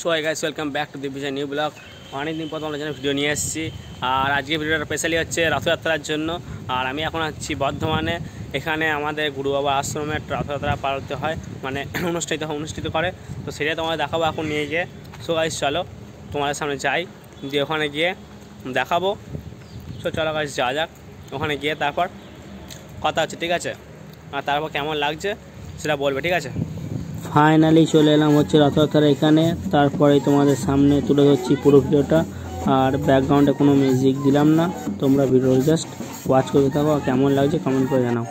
So hi guys, welcome back to Digvijay new blog. অনেকদিন পর তোমাদের জন্য ভিডিও নিয়ে এসেছি। আর আজকে ভিডিওটা স্পেশালি হচ্ছে রথযাত্রার জন্য। আর আমি এখন আছি বর্ধমানে। এখানে আমাদের গুরু বাবা আশ্রমে রথযাত্রা পালিত হয়, মানে অনুষ্ঠিত করে। তো সেটাই তোমাদের দেখাবো এখন নিয়ে গিয়ে। সো গাইস চলো তোমাদের সামনে যাই, দিয়ে ওখানে গিয়ে দেখাবো। সো চলো গাইস যাওয়া যাক, ওখানে গিয়ে তারপর কথা হচ্ছে, ঠিক আছে? আর তারপর কেমন লাগছে সেটা বলবে, ঠিক আছে? ফাইনালি চলে এলাম হচ্ছে রথযাত্রার এখানে। তারপরে তোমাদের সামনে তুলে ধরছি পুরো ভিডিওটা। আর ব্যাকগ্রাউন্ডে কোনো মিউজিক দিলাম না, তোমরা ভিডিও জাস্ট ওয়াচ করতে থাকো। কেমন লাগছে কমেন্ট করে জানাও।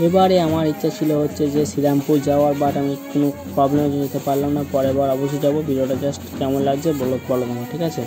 এবারে আমার ইচ্ছা ছিল হচ্ছে যে শ্রীরামপুর যাওয়ার, বাট আমি কোনো প্রবলেমের জন্য যেতে পারলাম না। পরের বার অবশ্যই যাবো। ভিডিওটা জাস্ট কেমন লাগছে বলো তোমার, ঠিক আছে?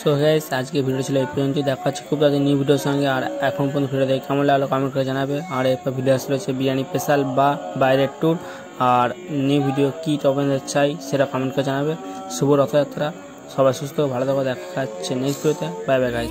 সো গাইস, আজকে ভিডিও ছিল এই পর্যন্ত। দেখা হচ্ছে খুব তাড়াতাড়ি নিউ ভিডিওর সঙ্গে। আর এখন পর্যন্ত ভিডিও দেখে কেমন লাগলো কমেন্ট করে জানাবে। আর এরপর ভিডিও আসলে হচ্ছে বিরিয়ানি স্পেশাল বা বাইরের ট্যুর। আর নিউ ভিডিও কী টপিক চাই সেটা কমেন্ট করে জানাবে। শুভ রথযাত্রা, সবাই সুস্থ ভালো থাকো। দেখা যাচ্ছে নেক্সট ভিডিওতে। Bye bye guys.